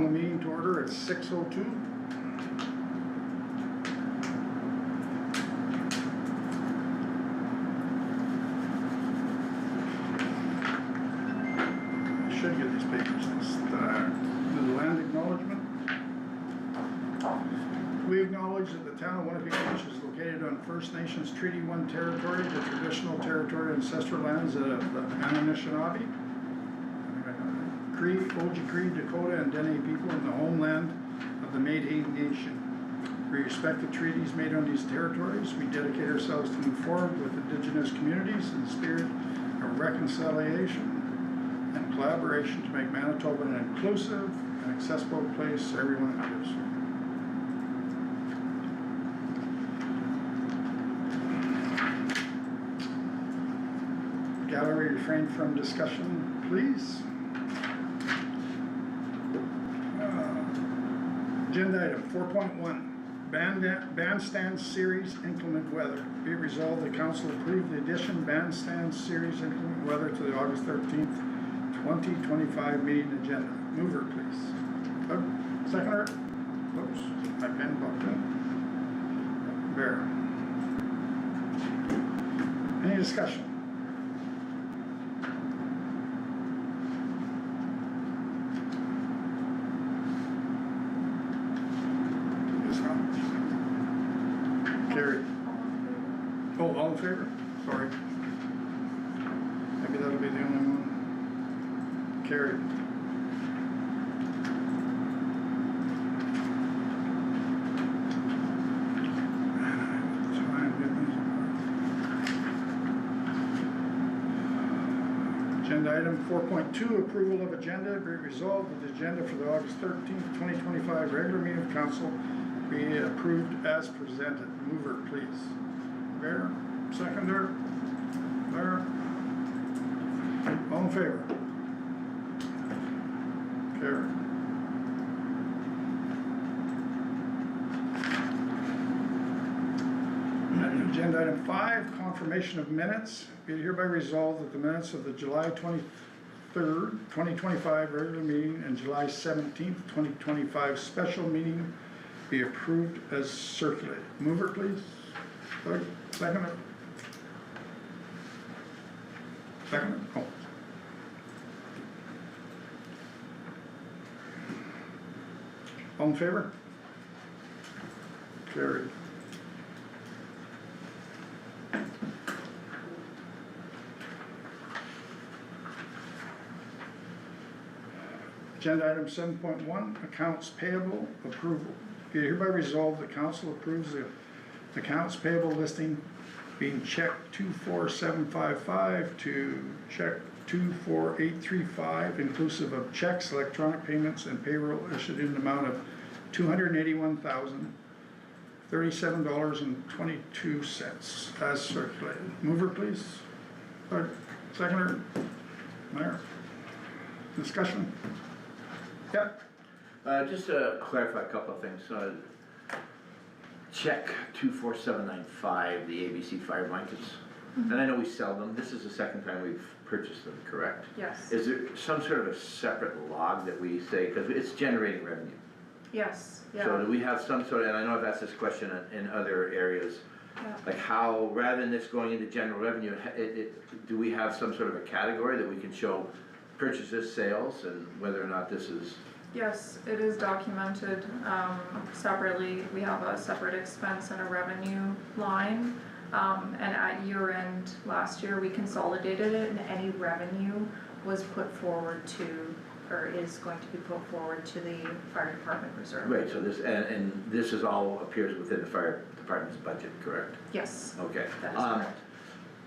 Calling the meeting to order at 6:02. I should get these papers and start. The land acknowledgement. We acknowledge that the town of Winnipeg Beach is located on First Nations Treaty 1 territory, the traditional territory and ancestral lands of the Anishinaabe, Cree, Oji-Cree, Dakota, and Dene people in the homeland of the Métis Nation. We respect the treaties made on these territories. We dedicate ourselves to move forward with Indigenous communities in the spirit of reconciliation and collaboration to make Manitoba an inclusive and accessible place everyone lives. Gallery, refrain from discussion, please. Agenda item 4.1, Bandstand Series Inclement Weather. Be it resolved, the council approve the addition Bandstand Series Inclement Weather to the August 13th, 2025 meeting agenda. Mover, please. Seconder? Oops, my pen popped in. Bear. Any discussion? Carried. Oh, all in favor? Sorry. Maybe that'll be the only one. Carried. Agenda item 4.2, approval of agenda. Be resolved that the agenda for the August 13th, 2025 regular meeting of council be approved as presented. Mover, please. Bear. Seconder. Bear. All in favor? Carried. Agenda item 5, confirmation of minutes. Be it hereby resolved that the minutes of the July 23rd, 2025 regular meeting and July 17th, 2025 special meeting be approved as circulated. Mover, please. Third. Seconder. Seconder. Oh. All in favor? Carried. Agenda item 7.1, accounts payable approval. Be it hereby resolved, the council approves the accounts payable listing being check 24755 to check 24835, inclusive of checks, electronic payments, and payroll issued in the amount of $281,037.22 as circulated. Mover, please. Third. Seconder. Mayor. Discussion. Yep. Just to clarify a couple of things. Check 24795, the ABC fire blankets. And I know we sell them. This is the second time we've purchased them, correct? Yes. Is there some sort of a separate log that we say, because it's generating revenue? Yes, yeah. So do we have some sort of, and I know I've asked this question in other areas, Yeah. like how, rather than this going into general revenue, do we have some sort of a category that we can show purchases, sales, and whether or not this is? Yes, it is documented separately. We have a separate expense and a revenue line. And at year end last year, we consolidated it, and any revenue was put forward to, or is going to be put forward to the fire department reserve. Right, so this, and this is all appears within the fire department's budget, correct? Yes. Okay. That is correct.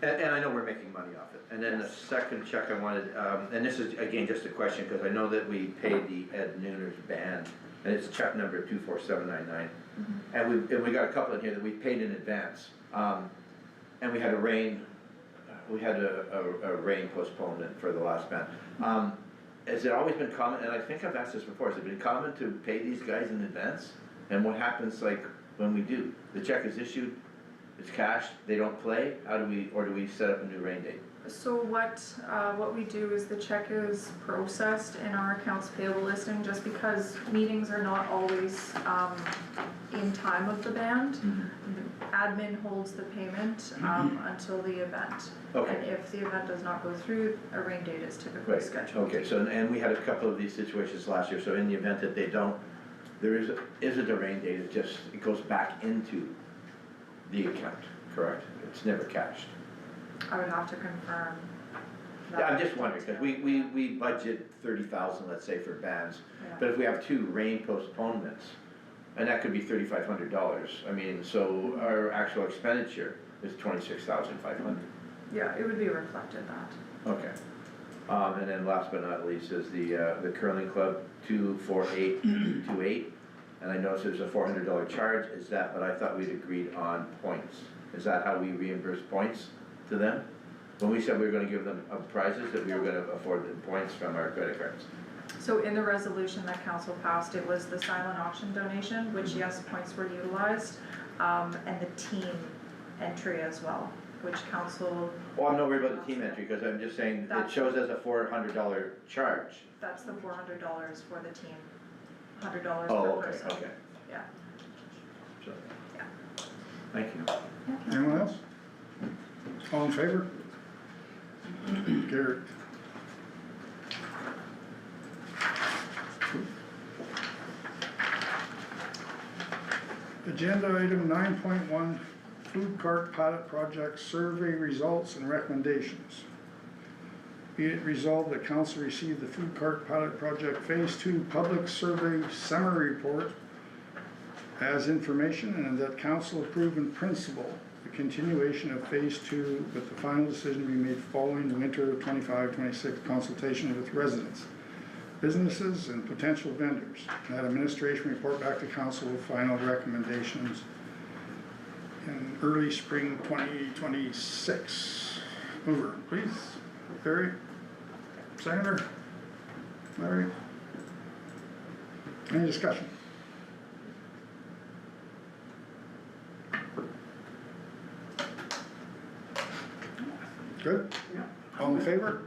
And I know we're making money off it. And then the second check I wanted, and this is again just a question, because I know that we paid the Ed Nooner's band, and it's check number 24799. And we got a couple in here that we paid in advance. And we had a rain postponement for the last band. Has it always been common, and I think I've asked this before, has it been common to pay these guys in advance? And what happens like when we do? The check is issued, it's cashed, they don't play, how do we, or do we set up a new rain date? So what we do is the check is processed in our accounts payable listing, just because meetings are not always, in time of the band. Admin holds the payment, until the event. Okay. And if the event does not go through, a rain date is typically Right, scheduled. okay, so, and we had a couple of these situations last year, so in the event that they don't, there isn't a rain date, it goes back into the account, correct? It's never cashed. I would have to confirm that. Yeah, I'm just wondering, cause we budget 30,000, let's say, for bands, Yeah. but if we have 2 rain postponements, and that could be $3,500, I mean, so our actual expenditure is 26,500. Yeah, it would be reflected that. Okay. And then last but not least is the curling club, 24828, and I noticed there's a $400 charge, is that, but I thought we'd agreed on points. Is that how we reimburse points to them? When we said we were gonna give them prizes, that we were gonna afford them points from our credit cards. So in the resolution that council passed, it was the silent auction donation, which yes, points were utilized, and the team entry as well, which council, Well, I'm not worried about the team entry, because I'm just saying, it shows as a $400 charge. that's the $400 for the team, $100 Oh, per okay, person. okay, Yeah. so, Yeah. thank you. Anyone else? All in favor? Carried. Agenda item 9.1, food cart pilot project survey results and recommendations. Be it resolved that council receive the food cart pilot project phase 2 public survey summary report as information, and that council approve in principle the continuation of phase 2 with the final decision to be made following the winter 25-26 consultation with residents, businesses, and potential vendors. And that administration report back to council with final recommendations in early spring 2026. Mover, please. Barry? Seconder? Larry? Any discussion? Good? Yeah. All in favor?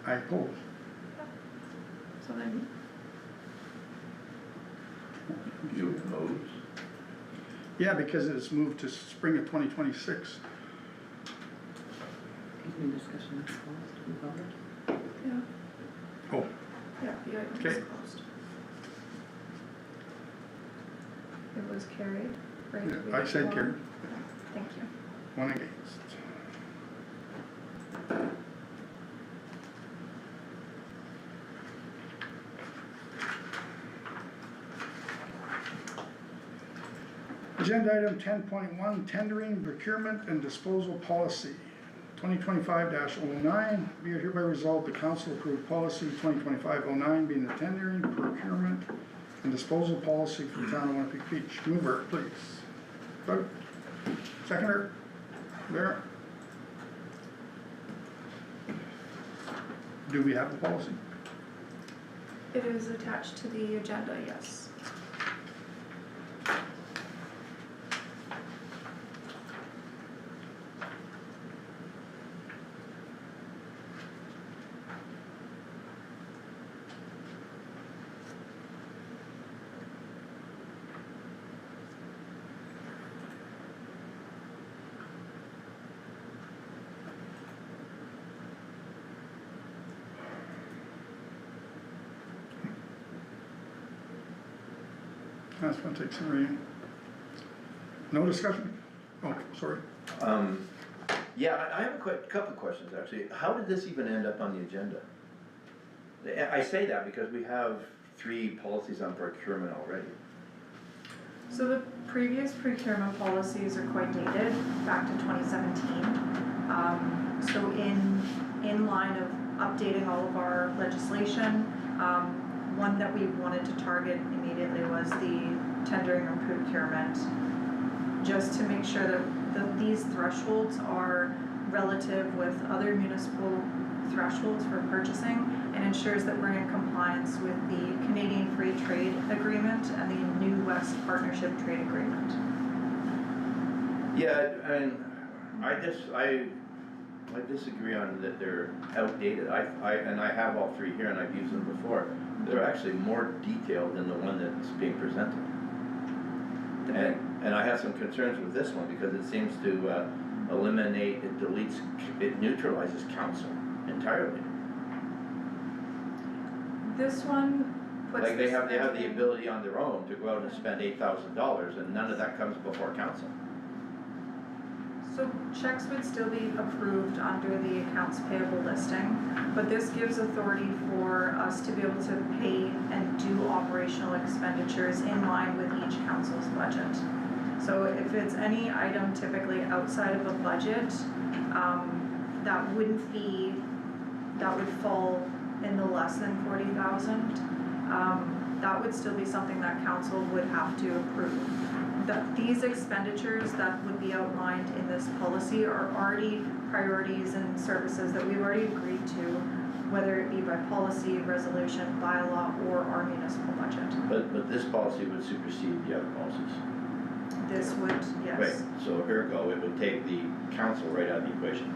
I oppose. So then, You oppose? Yeah, because it's moved to spring of 2026. Any discussion is closed, we voted. yeah, Oh, yeah, the item is Okay. closed. It was carried, right? yeah, We I did said one. carried, Thank you. one against. Agenda item 10.1, tendering, procurement, and disposal policy. 2025-09, be it hereby resolved, the council approve policy 2025-09 being the tendering, procurement, and disposal policy for the town of Winnipeg Beach. Mover, please. Vote. Seconder? There. Do we have a policy? It is attached to the agenda, yes. That's gonna take some reading. No discussion? Oh, sorry. Yeah, I have a couple of questions, actually. How did this even end up on the agenda? I say that because we have 3 policies on procurement already. So the previous procurement policies are quite dated, back to 2017. So in line of updating all of our legislation, one that we wanted to target immediately was the tendering and procurement, just to make sure that these thresholds are relative with other municipal thresholds for purchasing, and ensures that we're in compliance with the Canadian Free Trade Agreement and the New West Partnership Trade Agreement. Yeah, and I disagree on that they're outdated. And I have all three here and I've used them before. They're actually more detailed than the one that's being presented. And I have some concerns with this one because it seems to eliminate, it deletes, it neutralizes council entirely. This one puts. Like they the have the spending- ability on their own to go out and spend $8,000 and none of that comes before council. So checks would still be approved under the accounts payable listing, but this gives authority for us to be able to pay and do operational expenditures in line with each council's budget. So if it's any item typically outside of a budget, that would fall in the less than 40,000. That would still be something that council would have to approve. These expenditures that would be outlined in this policy are already priorities and services that we've already agreed to, whether it be by policy, resolution, bylaw, or our municipal budget. But this policy would supersede the other policies. This would, yes. Right, so ergo, it would take the council right out of the equation.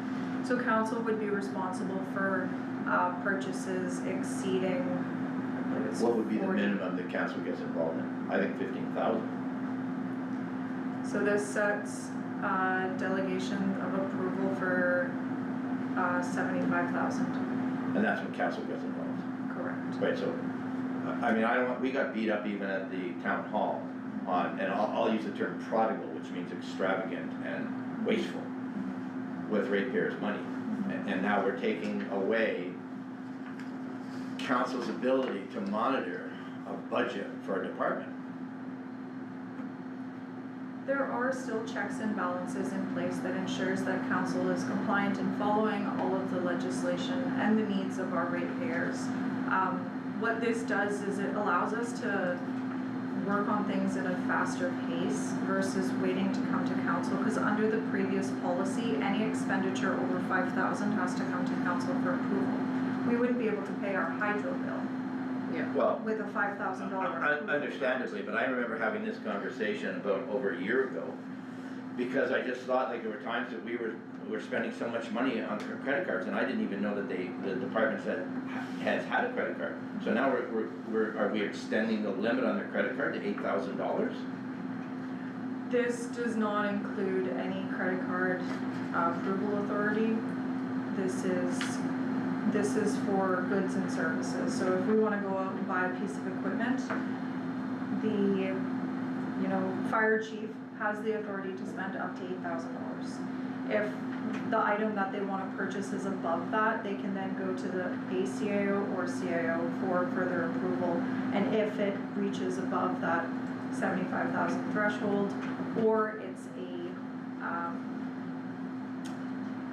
So council would be responsible for purchases exceeding, I believe it's What would be the 40. minimum that council gets involved in? I think 15,000. So this sets delegation of approval for 75,000. And that's when council gets involved. Correct. Right, so, I mean, we got beat up even at the town hall on, and I'll use the term prodigal, which means extravagant and wasteful with ratepayers' money. And now we're taking away council's ability to monitor a budget for a department. There are still checks and balances in place that ensures that council is compliant in following all of the legislation and the needs of our ratepayers. What this does is it allows us to work on things at a faster pace versus waiting to come to council, because under the previous policy, any expenditure over 5,000 has to come to council for approval. We wouldn't be able to pay our hydro bill Well, with a $5,000 understandably, but I remember having this conversation about over a year ago, because I just thought like there were times that we were spending so much money on credit cards, and I didn't even know that the department has had a credit card. So now are we extending the limit on their credit card to $8,000? This does not include any credit card approval authority. This is for goods and services. So if we wanna go out and buy a piece of equipment, the, fire chief has the authority to spend up to $8,000. If the item that they wanna purchase is above that, they can then go to the ACAO or CIO for further approval. And if it reaches above that 75,000 threshold, or it's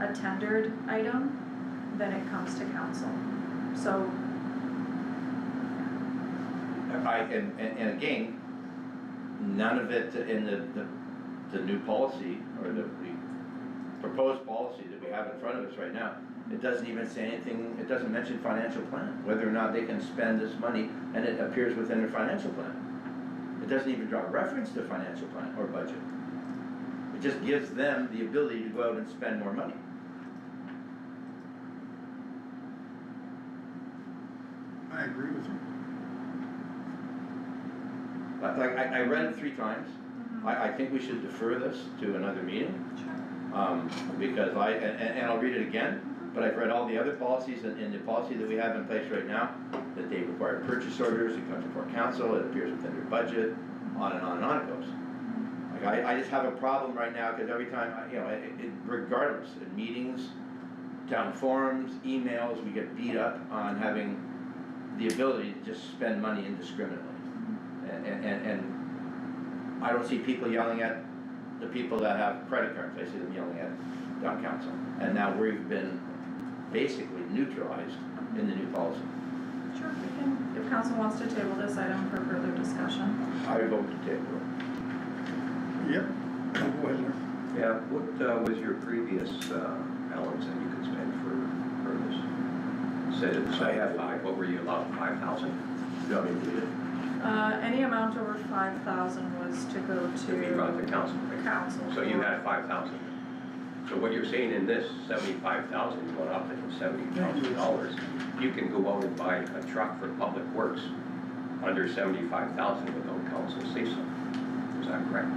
a tendered item, then it comes to council. So, And again, none of it in the new policy, or the proposed policy that we have in front of us right now, it doesn't even say anything, it doesn't mention financial plan, whether or not they can spend this money, and it appears within their financial plan. It doesn't even draw reference to financial plan or budget. It just gives them the ability to go out and spend more money. I agree with you. Like, I read it 3 times. I think we should defer this to another meeting. Because and I'll read it again, but I've read all the other policies in the policy that we have in place right now, that they require purchase orders, it comes before council, it appears within their budget, on and on and on it goes. Like, I just have a problem right now, because every time, regardless, in meetings, town forums, emails, we get beat up on having the ability to just spend money indiscriminately. And I don't see people yelling at the people that have credit cards, I see them yelling at town council. And now we've been basically neutralized in the new policy. sure, we can, if council wants to table this item for further discussion. I vote to table it. Yep, go ahead, Larry. Yeah, what was your previous balance that you could spend for this? Said it's, I have 5, what were you allowed, 5,000? You want me to read it? Any amount over 5,000 was to go To be brought to council. the council. So you had 5,000. So what you're saying in this, 75,000 going up to $70,000, you can go out and buy a truck for public works under 75,000 without council say so. Is that correct?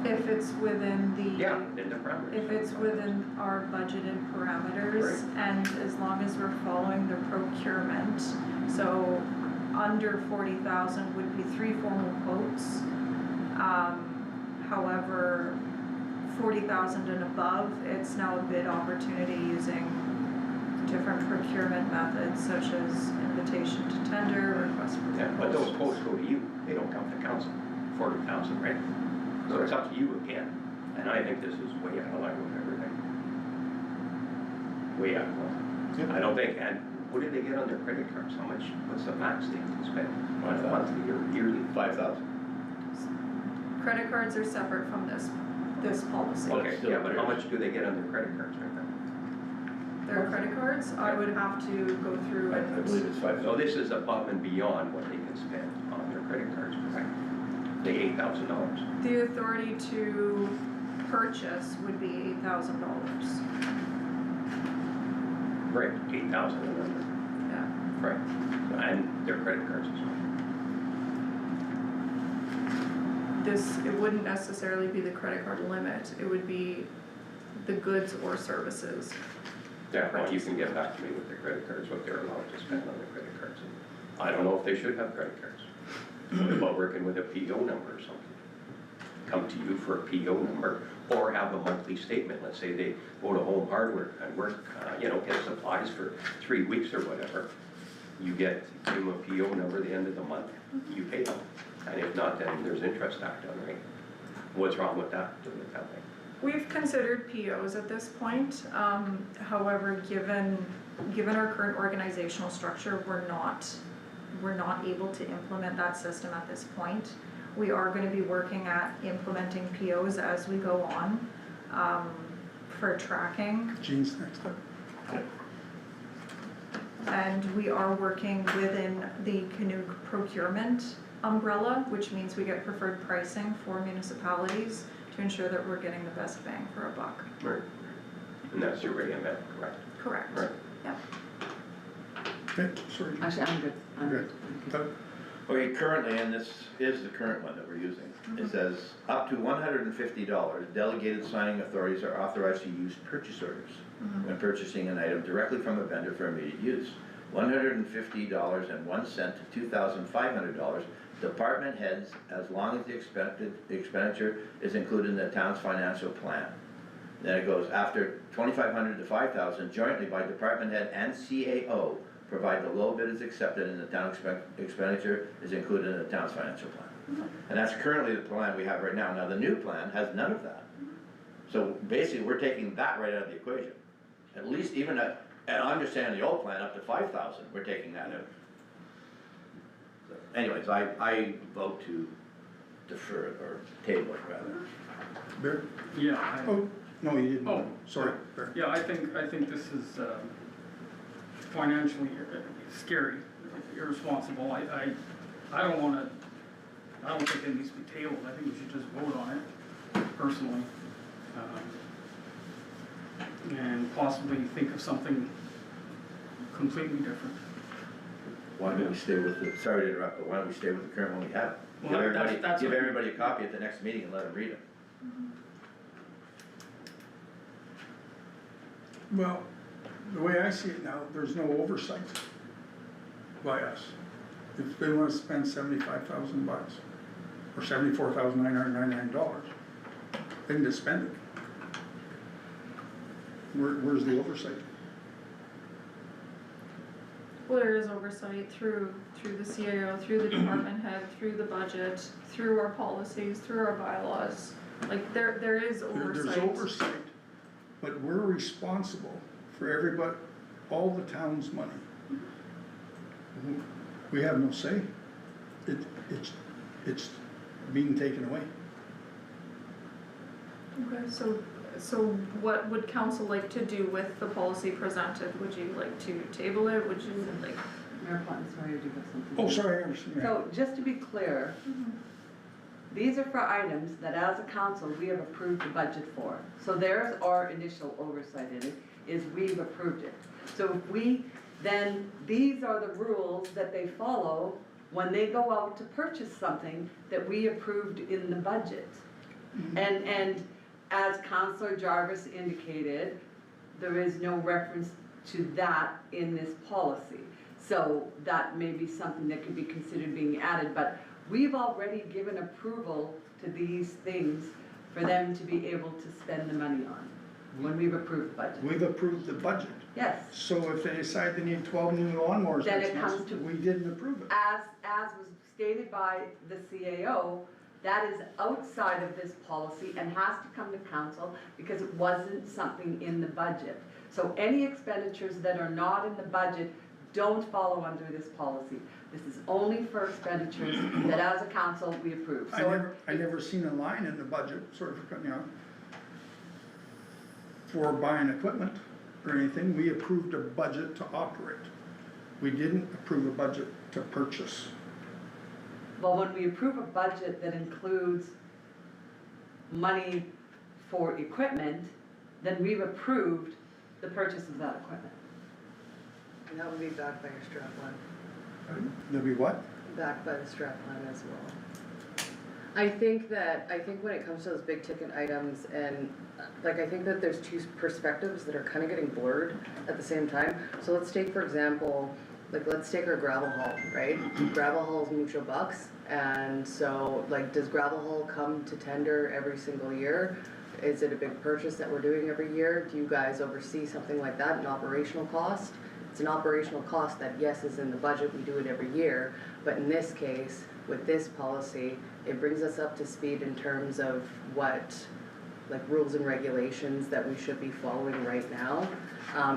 If it's within the. Yeah, in the parameters. If it's within our budgeted parameters, and as long as we're following the procurement, so under 40,000 would be 3 formal quotes. However, 40,000 and above, it's now a bid opportunity using different procurement methods such as invitation to tender, request for Yeah, but those proposals. quotes go to you, they don't come to council, 40,000, right? So it's up to you again, and I think this is way out of line with everything. Way out of line. Yep. I don't think, and what did they get on their credit cards? How much, what's the max they can spend on a monthly or yearly? 5,000. Credit cards are separate from this policy. Okay, still yeah, but how theirs. much do they get on their credit cards right now? Their credit cards, I would have to go through I and. believe it's 5,000. So this is above and beyond what they can spend on their credit cards, correct? The $8,000. The authority to purchase would be $8,000. Right, 8,000 a number. Yeah. Right, and their credit cards as well. It wouldn't necessarily be the credit card limit, it would be the goods or services. Yeah, well, you can get back to me with the credit cards, what they're allowed to spend on their credit cards. I don't know if they should have credit cards. What about working with a PO number or something? Come to you for a PO number, or have a monthly statement, let's say they go to Home Hardware and work, get supplies for 3 weeks or whatever. You give them a PO number at the end of the month, you pay them. And if not, then there's interest act on, right? What's wrong with that, doing it that way? We've considered POs at this point, however, given our current organizational structure, we're not able to implement that system at this point. We are gonna be working at implementing POs as we go on, for tracking. Jean's next up. And we are working within the Canuck procurement umbrella, which means we get preferred pricing for municipalities to ensure that we're getting the best bang for a buck. Right. And that's your AML, correct? Correct. Right. Yep. Okay, sorry. Actually, I'm good. I'm Good. Doug? Okay, currently, and this is the current one that we're using, it says up to $150, delegated signing authorities are authorized to use purchase orders when purchasing an item directly from a vendor for immediate use. $150.01 to $2,500, department heads, as long as the expenditure is included in the town's financial plan. Then it goes, after $2,500 to $5,000, jointly by department head and CAO, provide the low bid is accepted and the town expenditure is included in the town's financial plan. And that's currently the plan we have right now. Now, the new plan has none of that. So basically, we're taking that right out of the equation. At least even and I understand the old plan up to 5,000, we're taking that out. So anyways, I vote to defer it or table it rather. Bear? Yeah, Oh, no, you didn't. Oh. Sorry, Bear. I think this is financially scary, irresponsible. I don't think it needs to be tabled. I think we should just vote on it, personally. And possibly think of something completely different. Why don't we stay with the, sorry to interrupt, but why don't we stay with the current one we have? Well, that's Give what- everybody a copy at the next meeting and let them read it. Well, the way I see it now, there's no oversight by us. If they wanna spend $75,000 or $74,999, they can just spend it. Where's the oversight? Well, there is oversight through the CAO, through the department head, through the budget, through our policies, through our bylaws. Like, there is oversight. There's oversight, but we're responsible for everybody, all the town's money. We have no say. It's being taken away. Okay, so what would council like to do with the policy presented? Would you like to table it? Would you like? Mayor Plotkin, sorry, I do have something. Oh, sorry, I understand. So just to be clear, these are for items that as a council, we have approved the budget for. So there's our initial oversight in it, is we've approved it. So if we, then these are the rules that they follow when they go out to purchase something that we approved in the budget. And as Councillor Jarvis indicated, there is no reference to that in this policy. So that may be something that could be considered being added, but we've already given approval to these things for them to be able to spend the money on, when we've approved the budget. We've approved the budget. Yes, So if they decide they need 12 new lawnmowers Then next it comes month, to- we didn't approve it. as was stated by the CAO, that is outside of this policy and has to come to council because it wasn't something in the budget. So any expenditures that are not in the budget don't follow under this policy. This is only for expenditures that as a council we approve. I never seen a line in the budget, sort of, you know, for buying equipment or anything. We approved a budget to operate. We didn't approve a budget to purchase. Well, when we approve a budget that includes money for equipment, then we've approved the purchase of that equipment. And that would be backed by your strap line, There'll be what? backed by the strap line as well. I think when it comes to those big ticket items and, I think that there's two perspectives that are kind of getting blurred at the same time. So let's take, for example, let's take our gravel haul, right? Gravel haul is mucho bucks, and so, does gravel haul come to tender every single year? Is it a big purchase that we're doing every year? Do you guys oversee something like that, an operational cost? It's an operational cost that, yes, is in the budget, we do it every year, but in this case, with this policy, it brings us up to speed in terms of what, rules and regulations that we should be following right now.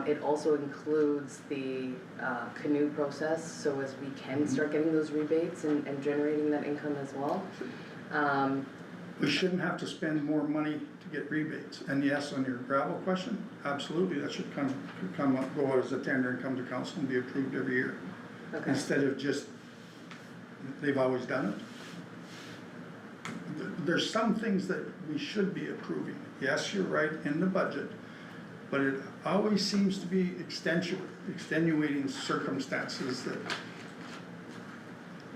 It also includes the canoe process, so as we can start getting those rebates and generating that income as well. We shouldn't have to spend more money to get rebates. And yes, on your gravel question, absolutely, that should go out as a tender and come to council and be approved every year. Okay. Instead of just, they've always done it. There's some things that we should be approving. Yes, you're right, in the budget, but it always seems to be extenuating circumstances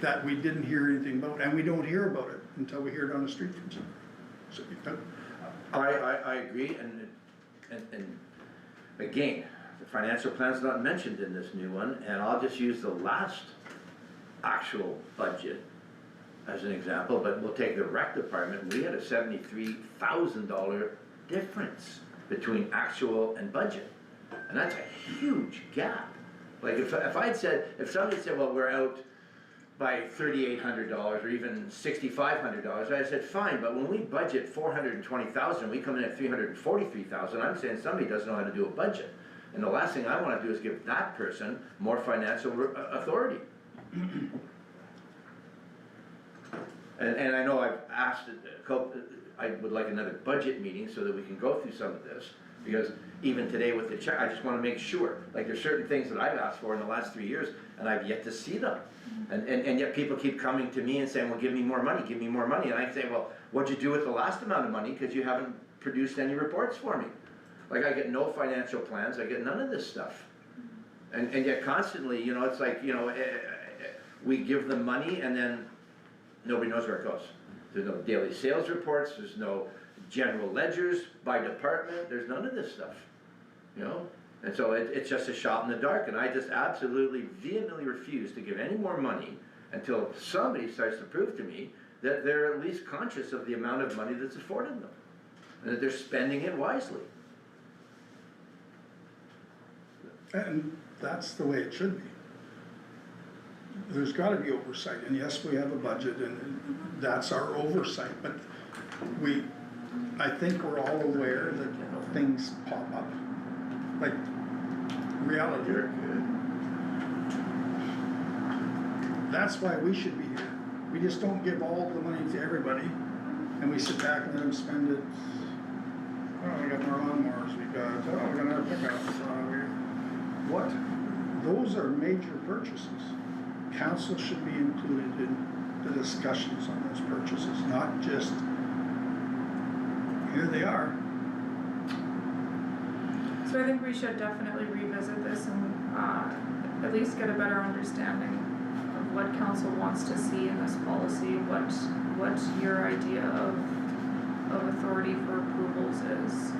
that we didn't hear anything about, and we don't hear about it until we hear it on the street from someone. So, I agree, and again, the financial plan's not mentioned in this new one, and I'll just use the last actual budget as an example, but we'll take the rec department. We had a $73,000 difference between actual and budget, and that's a huge gap. If somebody said, well, we're out by $3,800 or even $6,500, I said, fine, but when we budget $420,000, we come in at $343,000, I'm saying somebody doesn't know how to do a budget. And the last thing I wanna do is give that person more financial authority. And I know I've asked, I would like another budget meeting so that we can go through some of this, because even today with the check, I just wanna make sure, there's certain things that I've asked for in the last 3 years, and I've yet to see them. And yet people keep coming to me and saying, well, give me more money, and I say, well, what'd you do with the last amount of money, because you haven't produced any reports for me. I get no financial plans, I get none of this stuff. And yet constantly, it's we give them money and then nobody knows where it goes. There's no daily sales reports, there's no general ledgers by department, there's none of this stuff, And so it's just a shot in the dark, and I just absolutely vehemently refuse to give any more money until somebody starts to prove to me that they're at least conscious of the amount of money that's afforded them, and that they're spending it wisely. And that's the way it should be. There's gotta be oversight, and yes, we have a budget, and that's our oversight, but I think we're all aware that things pop up, like reality. That's why we should be here. We just don't give all the money to everybody, and we sit back and let them spend it. Oh, we got more lawnmowers, we got another pickup, what? those are major purchases. Council should be included in the discussions on those purchases, not just, here they are. So I think we should definitely revisit this and, at least get a better understanding of what council wants to see in this policy, what your idea of authority for approvals is.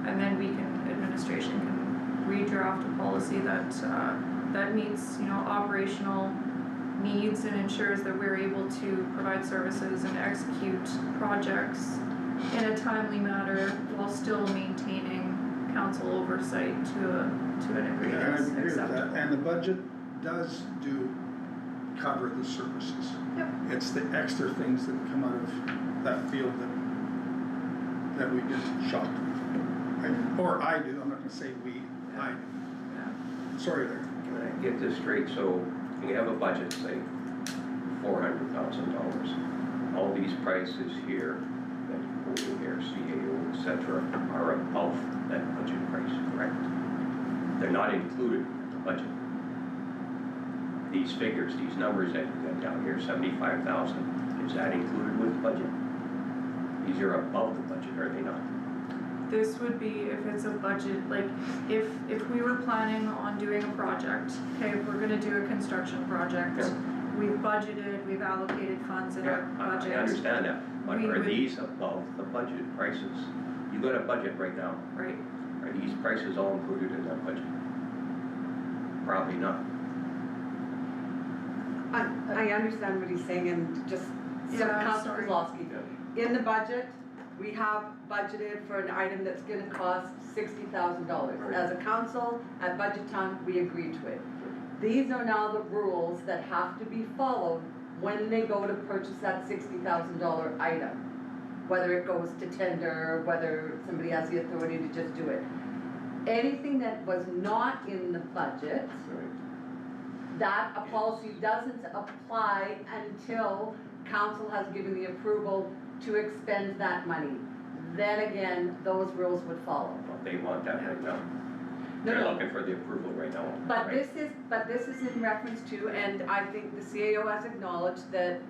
And then administration can redraft a policy that meets, operational needs and ensures that we're able to provide services and execute projects in a timely manner while still maintaining council oversight to a degree And I that's agree with that, acceptable. and the budget does cover the services. Yep. It's the extra things that come out of that field that we get shocked with. Or I do, I'm not gonna say we, I do. Yeah. Sorry there. Can I get this straight? So we have a budget, say, $400,000. All these prices here, that you quote in here, CAO, et cetera, are above that budget price, correct? They're not included in the budget. These figures, these numbers that you got down here, 75,000, is that included with the budget? These are above the budget, are they not? This would be if it's a budget, like, if we were planning on doing a project, okay, if we're gonna do a construction project, Yeah. we've budgeted, we've allocated funds in our budget. I understand that, but We are would- these above the budget prices? You got a budget right now, Right, are these prices all included in that budget? Probably not. I understand what he's saying, and just, so Yeah, Councilor sorry. Kozlowski, in the budget, we have budgeted for an item that's gonna cost $60,000. Right. As a council, at budget time, we agreed to it. These are now the rules that have to be followed when they go to purchase that $60,000 item. Whether it goes to tender, whether somebody has the authority to just do it. Anything that was not in the budget, that a policy doesn't apply until council has given the approval to expend that money. Then again, those rules would follow. Well, they want that right now. No, They're no. looking for the approval right now. But right? this is in reference to, and I think the CAO has acknowledged that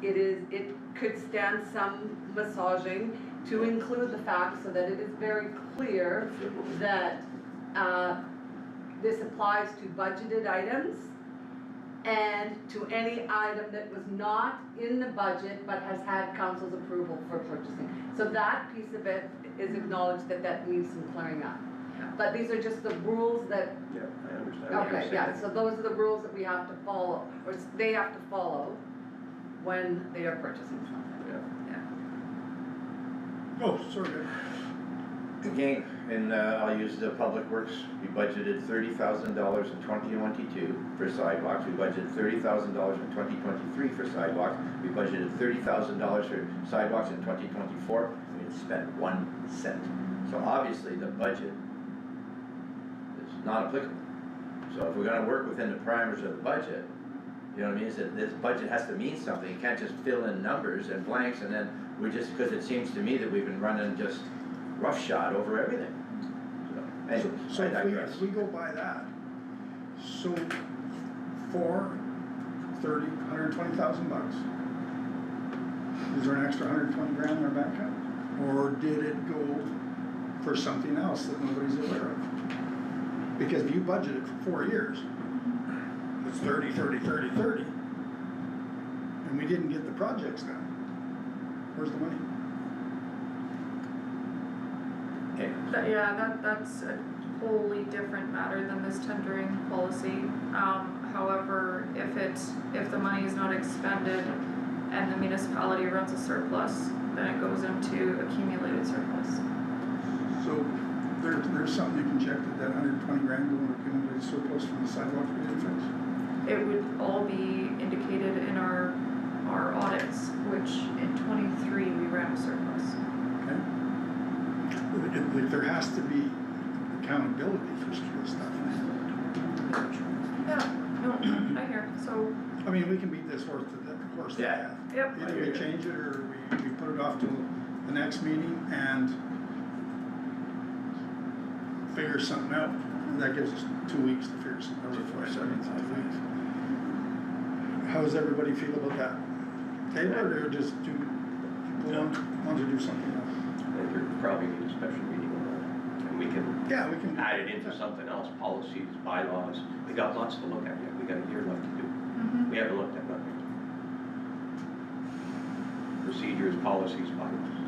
it could stand some massaging to include the fact so that it is very clear that, this applies to budgeted items and to any item that was not in the budget but has had council's approval for purchasing. So that piece of it is acknowledged that needs some clearing up. But these are just the rules that, Yeah, I understand what you're okay, saying. yeah, so those are the rules that we have to follow, or they have to follow when they are purchasing something. Yeah. Oh, sorry. Again, and I'll use the public works, we budgeted $30,000 in 2022 for sidewalks, we budgeted $30,000 in 2023 for sidewalks, we budgeted $30,000 for sidewalks in 2024, we didn't spend 1 cent. So obviously the budget is not applicable. So if we're gonna work within the parameters of the budget, you know what I mean, is that this budget has to mean something, you can't just fill in numbers and blanks and then because it seems to me that we've been running just roughshod over everything. So, anyway, So I if digress. we go by that, so for $120,000, is there an extra 120 grand in our bank account? Or did it go for something else that nobody's aware of? Because if you budgeted for 4 years, it's 30, 30, 30, 30. And we didn't get the projects done. Where's the money? Okay. that's a wholly different matter than this tendering policy. However, if the money is not expended and the municipality runs a surplus, then it goes into accumulated surplus. So there's something you can check that 120 grand going to accumulated surplus from the sidewalk we didn't finish? It would all be indicated in our audits, which in 23 we ran a surplus. Okay? There has to be accountability for stuff. Yeah, no, I hear, so, I mean, we can beat this horse to death. Yeah. yep, Either we change it or we put it off till the next meeting and figure something out. That gives us 2 weeks to figure something out, 475 weeks. How does everybody feel about that? Table it or just do, want to do something else? I think we probably need a special meeting on that, and we can Yeah, we can. add it into something else, policies, bylaws. We got lots to look at yet, we got a year left to do. Mhm. We haven't looked at nothing. Procedures, policies, bylaws.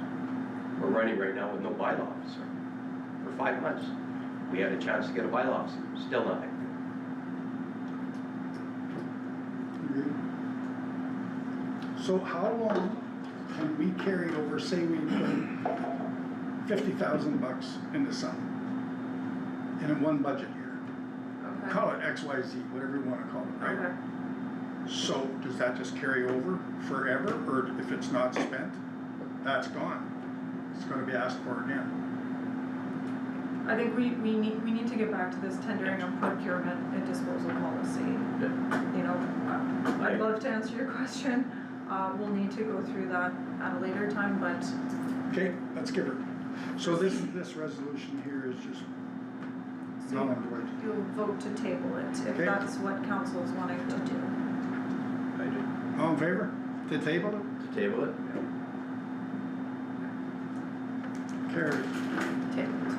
We're running right now with no bylaw officer for 5 months. We had a chance to get a bylaw officer, still nothing. Agreed. So how long can we carry over, say we put $50,000 into something in a one budget year? Okay. Call it XYZ, whatever you wanna call it, right? Okay. So does that just carry over forever, or if it's not spent, that's gone? It's gonna be asked for again. I think we need to get back to this tendering and procurement and disposal policy. You know, I'd love to answer your question, we'll need to go through that at a later time, but Okay, let's give her. So this resolution here is just null and void. you'll vote to table it, if Okay. that's what council is wanting to do. I do. All in favor? To table it? To table it? Carried. Tabled.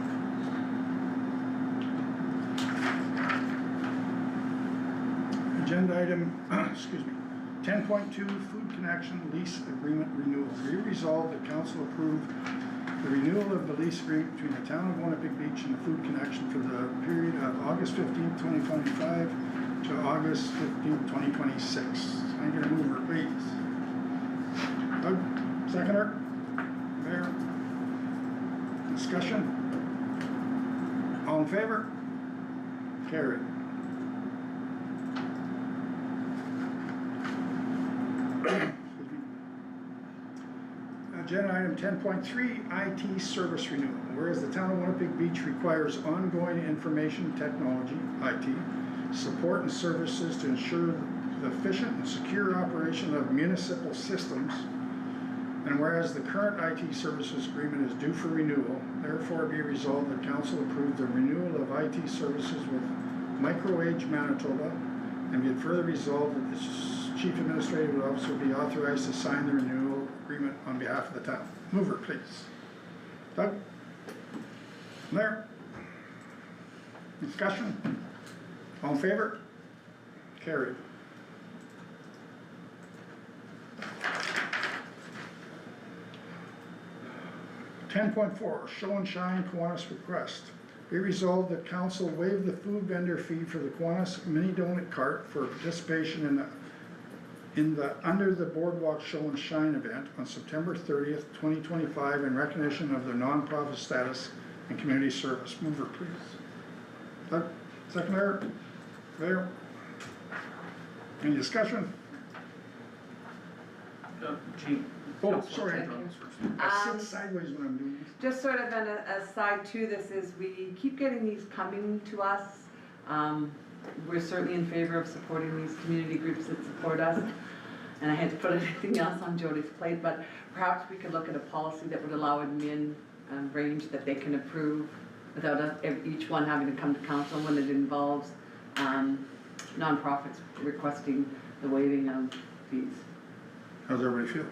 Agenda item, excuse me, 10.2, Food Connection Lease Agreement Renewal. Be resolved that council approve the renewal of the lease agreement between the town of Winnipeg Beach and the Food Connection for the period of August 15th, 2025 to August 15th, 2026. Can I get a mover, please? Doug, seconder? Mayor? Discussion? All in favor? Carried. Agenda item 10.3, IT service renewal. Whereas the town of Winnipeg Beach requires ongoing information technology, IT, support and services to ensure the efficient and secure operation of municipal systems. And whereas the current IT services agreement is due for renewal, therefore be resolved that council approve the renewal of IT services with MicroAge Manitoba, and be it further resolved that the chief administrative officer be authorized to sign the renewal agreement on behalf of the town. Mover, please. Doug? There? Discussion? All in favor? Carried. .4, Show and Shine Kiwanis request. Be resolved that council waive the food vendor fee for the Kiwanis mini donut cart for participation in the Under the Boardwalk Show and Shine event on September 30th, 2025 in recognition of their nonprofit status and community service. Mover, please. Doug, seconder? There? Any discussion? Gene. Oh, Councilor sorry, Chen John. goes first. I sit sideways when I'm doing this. Just sort of an aside to this is we keep getting these coming to us. We're certainly in favor of supporting these community groups that support us. And I had to put anything else on Jody's plate, but perhaps we could look at a policy that would allow a min range that they can approve without each one having to come to council when it involves nonprofits requesting the waiving of fees. How's everybody feel?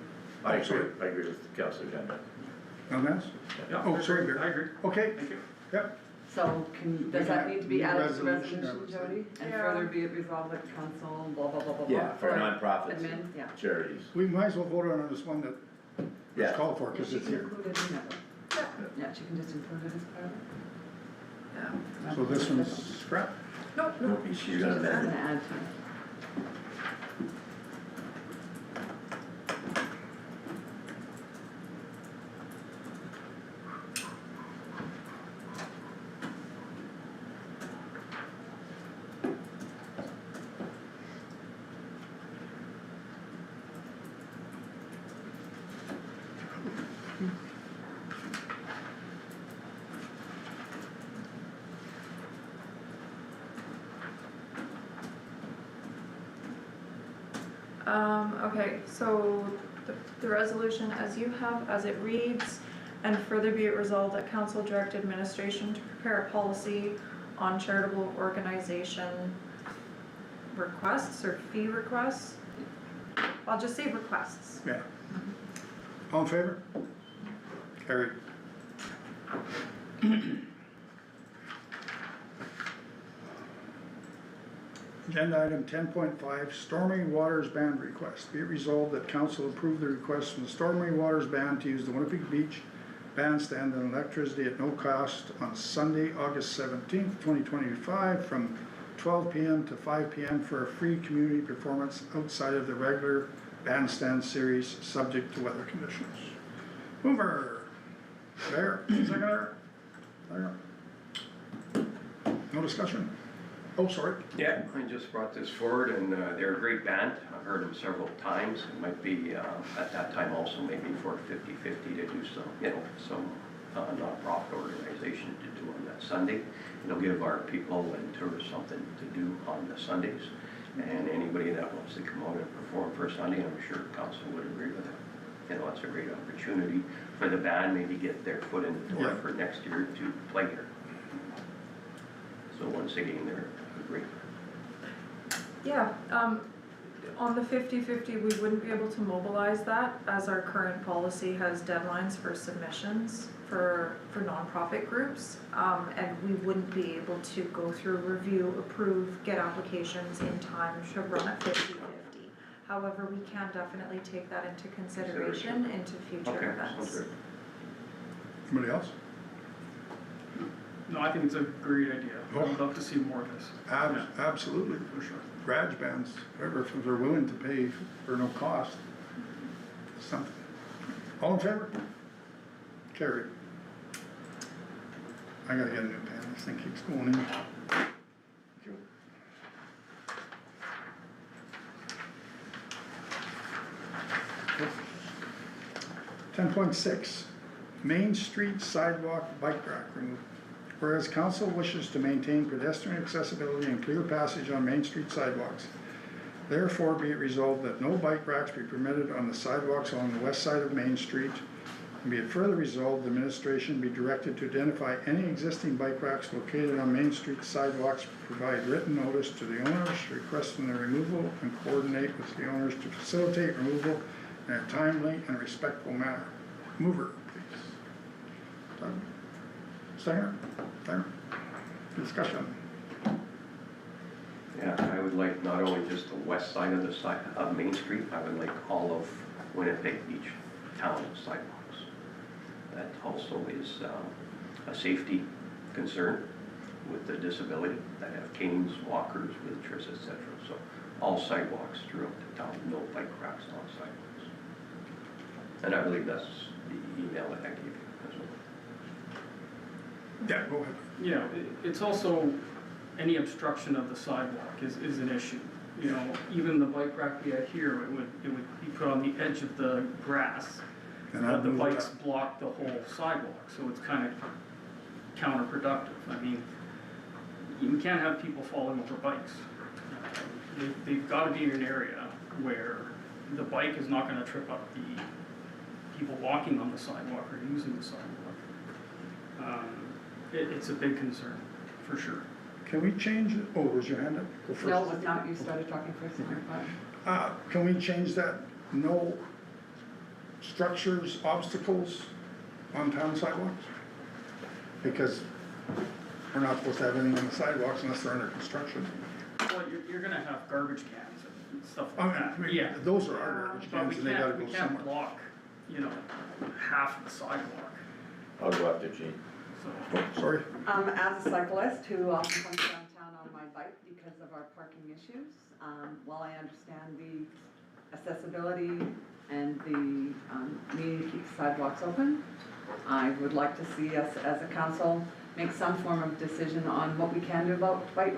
I agree with Councilor Jen. No mess? Yeah, Oh, I sorry, agree. Bear. I agree. Okay, Thank you. yep. So does that need to be Need a added to the resolution, I resolution, would say. Jody? And Yeah. further be it resolved that council, blah, blah, blah, blah, blah. Yeah, for nonprofits Admin, and yeah. charities. We might as well vote on this one that Yeah. was called for, Yeah, because she it's can here. include it in that. Yeah, she can just include it as part of it. Yeah. So this one's scrap. Nope, Nope, she's gonna I'm amend gonna it. add to it. Okay, so the resolution as you have, as it reads, And further be it resolved that council direct administration to prepare a policy on charitable organization requests or fee requests. I'll just say requests. Yeah. All in favor? Carried. Agenda item 10.5, Stormy Waters Band request. Be it resolved that council approve the request from the Stormy Waters Band to use the Winnipeg Beach Bandstand and electricity at no cost on Sunday, August 17th, 2025 from 12 p.m. to 5 p.m. for a free community performance outside of the regular Bandstand series, subject to weather conditions. Mover. There. Seconder. There. No discussion? Oh, sorry. Yeah, I just brought this forward, and they're a great band. I've heard them several times. It might be at that time also maybe for 50-50 to do some nonprofit organization to do on that Sunday. It'll give our people and tourists something to do on the Sundays. And anybody that wants to come out and perform for a Sunday, I'm sure council would agree with it. It's a great opportunity for the band, maybe get their foot in the door for next year to play here. So once again, they're great. Yeah, on the 50-50, we wouldn't be able to mobilize that as our current policy has deadlines for submissions for nonprofit groups. And we wouldn't be able to go through, review, approve, get applications in time to run at 50-50. However, we can definitely take that into consideration into future Okay, events. sounds good. Anybody else? No, I think it's a great idea. Oh. I'd love to see more of this. Yeah, Absolutely. for sure. Garage bands, whatever, if they're willing to pay for no cost, something. All in favor? Carried. I gotta get a new pen, this thing keeps going in. Thank you. Ten point six, Main Street sidewalk bike rack removal. Whereas council wishes to maintain pedestrian accessibility and clear passage on Main Street sidewalks, therefore be it resolved that no bike racks be permitted on the sidewalks along the west side of Main Street. And be it further resolved, the administration be directed to identify any existing bike racks located on Main Street sidewalks, provide written notice to the owners requesting their removal, and coordinate with the owners to facilitate removal in a timely and respectful manner. Mover, please. Doug? Second? There? Discussion. Yeah, I would like not only just the west side of Main Street, I would like all of Winnipeg Beach town sidewalks. That also is a safety concern with the disability that have canes, walkers, wheelchairs, etc. So all sidewalks throughout the town, no bike racks on sidewalks. And I believe that's the email that I gave you as well. Yeah, go ahead. Yeah, it's also, any obstruction of the sidewalk is an issue. You know, even the bike rack we had here, it would be put on the edge of the grass. And But I'd the move bikes that. block the whole sidewalk, so it's kind of counterproductive. I mean, you can't have people falling over bikes. They've got to be in an area where the bike is not going to trip up the people walking on the sidewalk or using the sidewalk. It's a big concern, for sure. Can we change, oh, was your hand up? Go first. No, it's not, you started talking first. Can we change that, no structures, obstacles on town sidewalks? Because we're not supposed to have anything on the sidewalks unless they're under construction. Well, you're going to have garbage cans and stuff like that. I mean, Yeah. those are our garbage But cans and they gotta we go can't somewhere. block, half of the sidewalk, I'll go after Gene. so. Oh, sorry. As a cyclist who often comes downtown on my bike because of our parking issues, while I understand the accessibility and the need to keep sidewalks open, I would like to see us as a council make some form of decision on what we can do about bike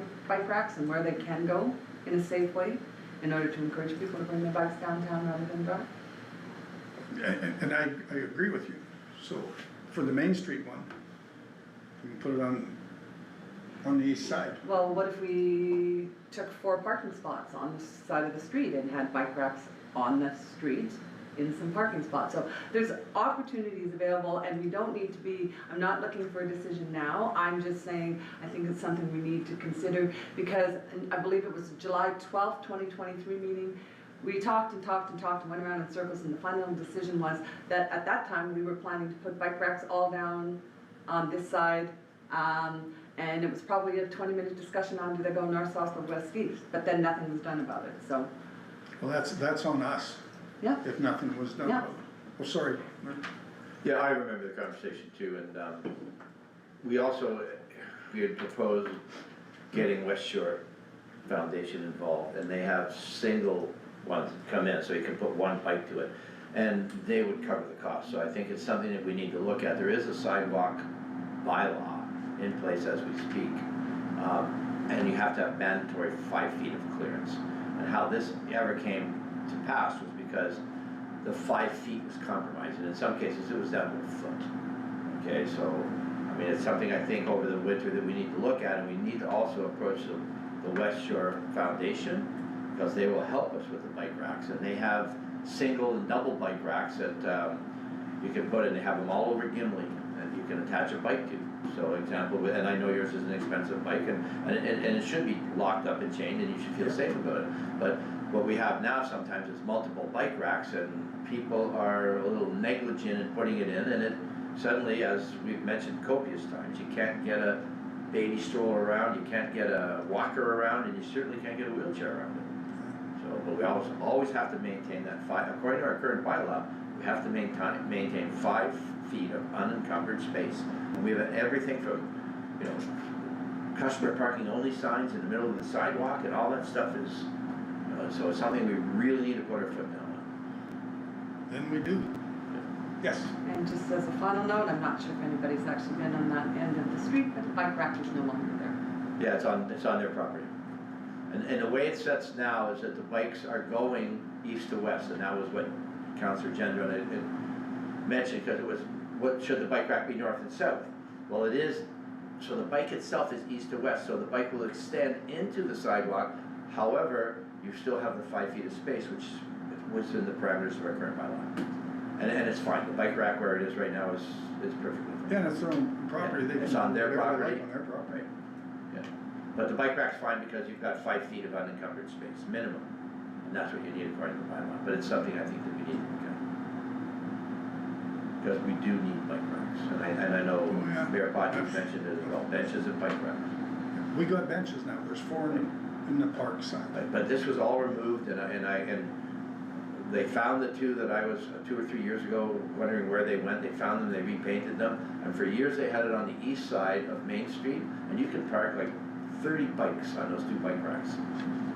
racks and where they can go in a safe way in order to encourage people to bring their bikes downtown rather than drive. And I agree with you. So for the Main Street one, we can put it on the east side. Well, what if we took 4 parking spots on the side of the street and had bike racks on the street in some parking spots. So there's opportunities available, and we don't need to be, I'm not looking for a decision now, I'm just saying, I think it's something we need to consider, because I believe it was July 12th, 2023 meeting, we talked and talked and talked and went around in circles, and the final decision was that at that time, we were planning to put bike racks all down on this side, and it was probably a 20-minute discussion on do they go north, south, or west, east, but then nothing was done about it, so, Well, that's on us, yeah. if nothing was done Yeah. about it. Well, sorry, Yeah, I remember the conversation too, and, we also, we had proposed getting West Shore Foundation involved, and they have single ones come in, so you can put one bike to it, and they would cover the cost, so I think it's something that we need to look at. There is a sidewalk bylaw in place as we speak, and you have to have mandatory 5 feet of clearance. And how this ever came to pass was because the 5 feet was compromised, and in some cases it was down to a foot. Okay, so, I mean, it's something I think over the winter that we need to look at, and we need to also approach the West Shore Foundation, because they will help us with the bike racks, and they have single and double bike racks that you can put in. They have them all over Gimli, and you can attach a bike to. So example, and I know yours is an expensive bike, and it should be locked up and chained, and you should feel safe about it. But what we have now sometimes is multiple bike racks, and people are a little negligent in putting it in, and it suddenly, as we've mentioned copious times, you can't get a baby stroller around, you can't get a walker around, and you certainly can't get a wheelchair around it. So, but we always have to maintain that according to our current bylaw, we have to maintain 5 feet of unencumbered space. And we have everything from, you know, customer parking only signs in the middle of the sidewalk, and all that stuff is, so it's something we really need to put our foot down on. then we do. Yes, And just as a final note, I'm not sure if anybody's actually been on that end of the street, but the bike rack is no longer there. Yeah, it's on their property. And the way it sets now is that the bikes are going east to west, and that was what Councillor Gendron had mentioned, because it was, what should the bike rack be north and south? Well, it is, so the bike itself is east to west, so the bike will extend into the sidewalk. However, you still have the 5 feet of space, which was in the parameters of our current bylaw. And it's fine, the bike rack where it is right now is perfectly fine. yeah, it's their own property, they can. It's on their do whatever they property. like On their property. Yeah, but the bike rack's fine because you've got 5 feet of unencumbered space, minimum, and that's what you need according to the bylaw, but it's something I think that we need to look at. Because we do need bike racks, and I know Oh, yeah. Mayor Potts mentioned it as well, benches and bike racks. We got benches now, there's 4 in the park side. But this was all removed, and they found the 2 that I was 2 or 3 years ago wondering where they went. They found them, they repainted them, and for years they had it on the east side of Main Street, and you can park like 30 bikes on those 2 bike racks.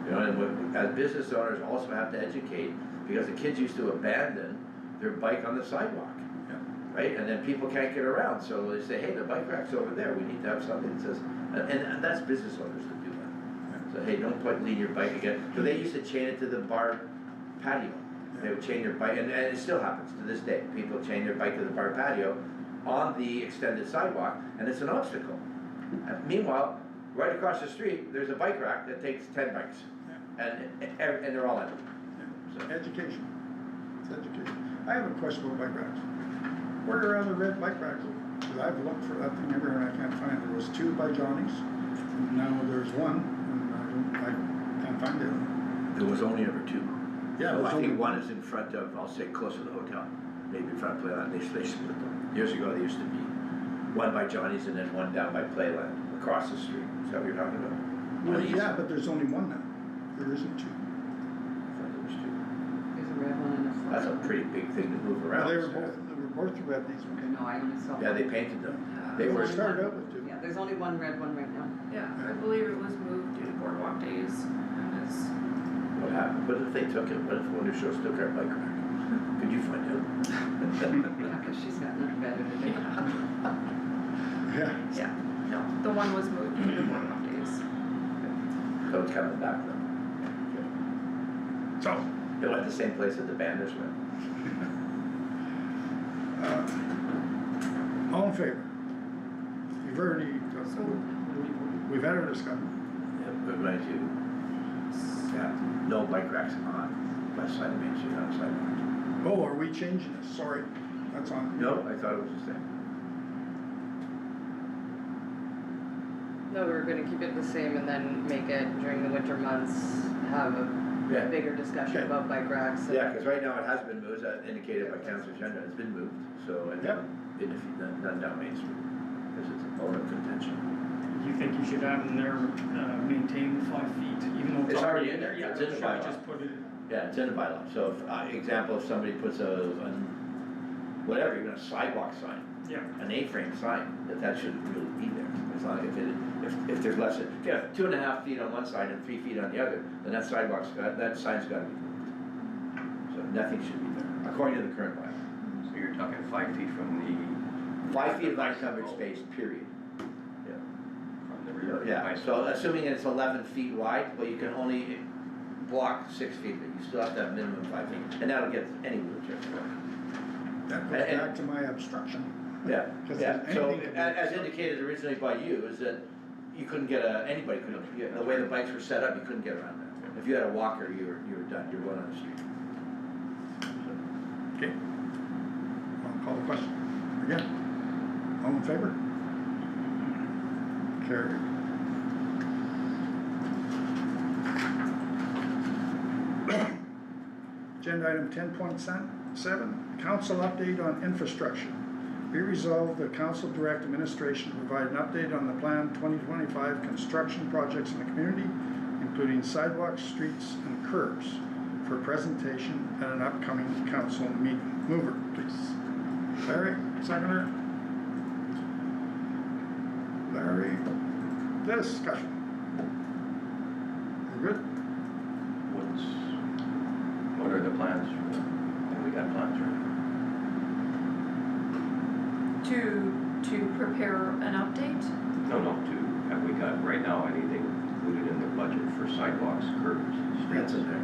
You know, and as business owners also have to educate, because the kids used to abandon their bike on the sidewalk, right? And then people can't get around, so they say, hey, the bike rack's over there, we need to have something that says, and that's business owners that do that. So, hey, don't lean your bike again, so they used to chain it to the bar patio. They would chain their bike, and it still happens to this day. People chain their bike to the bar patio on the extended sidewalk, and it's an obstacle. Meanwhile, right across the street, there's a bike rack that takes 10 bikes, and they're all empty. So, Education, it's education. I have a question about bike racks. Where are other red bike racks? Because I've looked for that thing everywhere and I can't find it. There was 2 by Johnny's, and now there's 1, and I can't find it. there was only ever 2. Yeah, So there's I only think one is in front of, I'll say, close to the hotel, maybe in front of Playland. They split them. Years ago, there used to be 1 by Johnny's and then 1 down by Playland, across the street. Is that what you're talking about? Well, On the east yeah, side. but there's only 1 now. There isn't 2. I thought there was 2. There's a red one and a silver. That's a pretty big thing to move around. Well, they were both red, these ones. No, I only saw one. Yeah, they painted them. They They were, started out with 2. Yeah, there's only one red one right now. Yeah, I believe it was moved due to boardwalk days and is, what happened? What if they took it? What if Wonder Shores took our bike rack? Could you find out? Yeah, because she's got nothing better to do. Yeah. yeah, no, the one was moved due to boardwalk days. So it's coming back then. So, They went the same place that the Banders went. all in favor? We've already, So, we've had our discussion. Yeah, we're going to, yeah, no bike racks on west side of Main Street on the sidewalk. Oh, are we changing this? Sorry, that's on. No, I thought it was the same. No, we were gonna keep it the same and then make it during the winter months, have a Yeah. bigger discussion Okay. about bike racks. Yeah, cause right now it has been moved, as indicated by Councilor Shandon, it's been moved, so, and Yep. none down Main Street, cause it's a bone of contention. You think you should add in there, maintain the 5 feet, even though It's already in there. Yeah, It's in the should I bylaw. just put it in? Yeah, it's in the bylaw, so if, example, if somebody puts whatever, even a sidewalk sign, Yeah. an A-frame sign, that shouldn't really be there. As long as if there's less than, if you have 2.5 feet on one side and 3 feet on the other, then that that sign's gotta be moved. So nothing should be there, according to the current bylaw. So you're talking 5 feet from the. 5 feet of uncovered space, period. From the rear. Yeah, so assuming it's 11 feet wide, well, you can only block 6 feet, but you still have to have minimum 5 feet, and that'll get any wheelchair. That goes And- back to my obstruction. Yeah, 'Cause yeah, so anything can be- as indicated originally by you, is that you couldn't get anybody couldn't, the way the bikes were set up, you couldn't get around that. If you had a walker, you were done, you're going on the street. Okay. I'll call the question again. All in favor? Carried. Agenda item 10.7, council update on infrastructure. Be resolved, the council direct administration to provide an update on the planned 2025 construction projects in the community, including sidewalks, streets, and curbs, for presentation at an upcoming council meeting. Mover, please. Larry, seconder. Larry, discussion. You good? What are the plans? Have we got plans ready? To prepare an update, No, have we got right now anything included in the budget for sidewalks, curbs, That's streets? in there.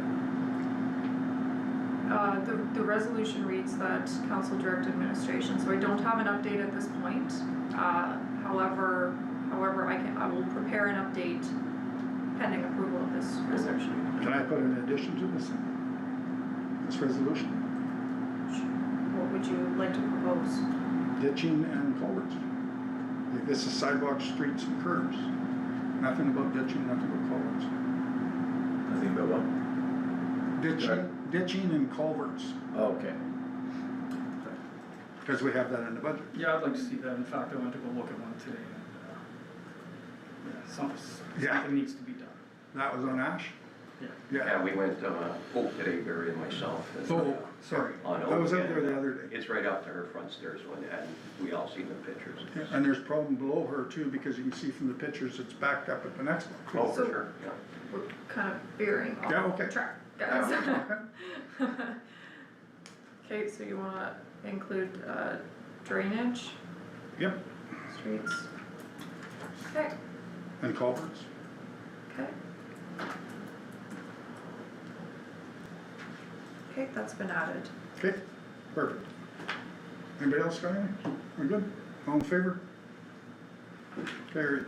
the resolution reads that council direct administration, so I don't have an update at this point. However, I will prepare an update pending approval of this resolution. Can I put an addition to this resolution? What would you like to propose? Ditching and culverts. Like this is sidewalks, streets, and curbs. Nothing about ditching, nothing about culverts. Nothing but what? Ditching and culverts, Oh, okay. because we have that in the budget. Yeah, I'd like to see that. In fact, I went to go look at one today and, Yeah. something needs to be done. That was on Ash? Yeah. Yeah. We went, Oak today, Barry and myself. and, Oh, Sorry. on I was Oak, out there the and, other day. It's right up to her front stairs and we all seen the pictures. Yeah, and there's problem below her too, because you can see from the pictures, it's backed up at the next one. Oh, for So- sure, yeah. We're kind of veering Yeah, off okay. track, Yeah, guys. Okay, so you wanna include, drainage, Yep, streets? Okay, and culverts. okay. Okay, that's been added. Okay, perfect. Anybody else got anything? We're good? All in favor? Carried.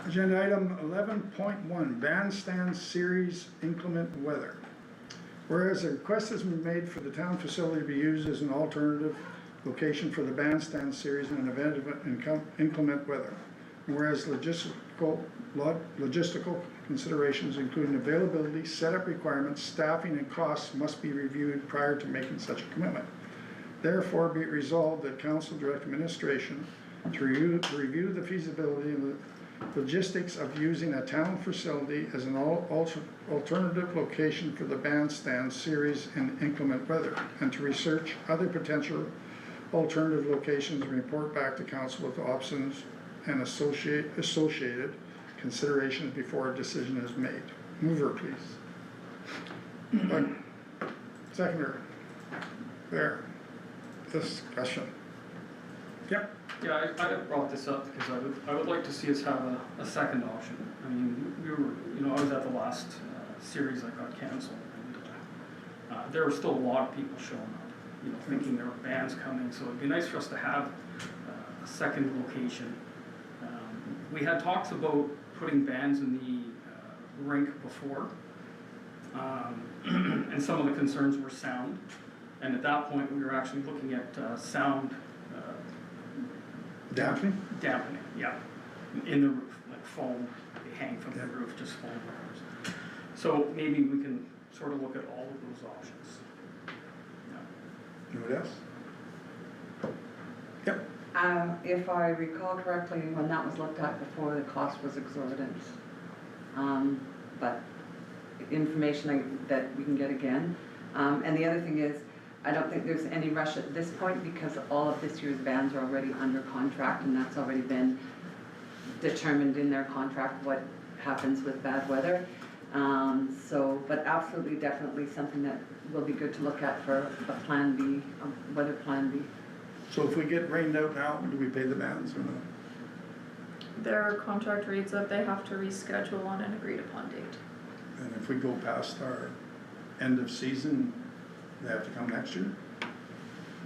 Agenda item 11.1, Bandstand Series Inclement Weather. Whereas a request has been made for the town facility to be used as an alternative location for the Bandstand Series in an event of inclement weather. Whereas logistical considerations, including availability, setup requirements, staffing, and costs must be reviewed prior to making such a commitment. Therefore, be it resolved that council direct administration to review the feasibility and the logistics of using a town facility as an alternative location for the Bandstand Series in inclement weather, and to research other potential alternative locations and report back to council with options and associated considerations before a decision is made. Mover, please. Seconder. There. Discussion. Yep. Yeah, I brought this up because I would like to see us have a second option. I mean, I was at the last series that got canceled, and there were still a lot of people showing up, thinking there were bands coming, so it'd be nice for us to have a second location. We had talks about putting bands in the rink before. And some of the concerns were sound, and at that point, we were actually looking at sound Daphne? dampening, yeah, in the roof, like foam, they hang from the roof, just foam wires. So maybe we can sort of look at all of those options. Yeah. Anybody else? Yep. If I recall correctly, when that was looked at before, the cost was exorbitant. But information that we can get again. And the other thing is, I don't think there's any rush at this point because all of this year's bands are already under contract and that's already been determined in their contract what happens with bad weather. But absolutely, definitely something that will be good to look at for a plan B, a weather plan B. So if we get rained out now, do we pay the bands or no? Their contract reads that they have to reschedule on an agreed upon date. And if we go past our end of season, they have to come next year?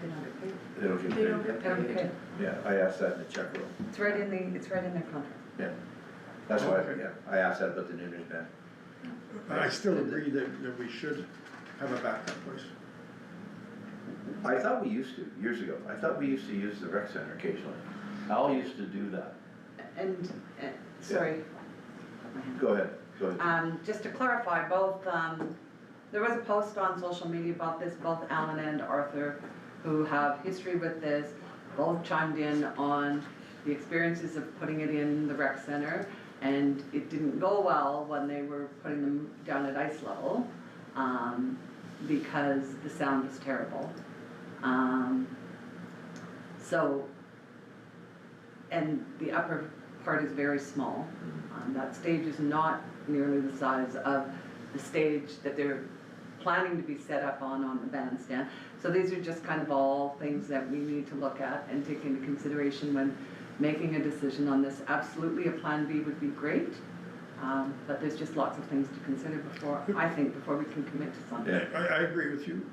They don't get paid. They don't get They don't paid. get They don't get paid. paid. Yeah, I asked that in the check room. It's right in their contract. Yeah. That's why, Okay. yeah, I asked that about the Nooners band. I still agree that we should have a backup place. I thought we used to, years ago, I thought we used to use the rec center occasionally. Al used to do that. And, sorry. Go ahead, go ahead. Just to clarify, both, there was a post on social media about this, both Alan and Arthur, who have history with this, both chimed in on the experiences of putting it in the rec center, and it didn't go well when they were putting them down at ice level, because the sound was terrible. And the upper part is very small. That stage is not nearly the size of the stage that they're planning to be set up on the bandstand. So these are just kind of all things that we need to look at and take into consideration when making a decision on this. Absolutely, a plan B would be great, but there's just lots of things to consider before we can commit to something. Yeah, I agree with you.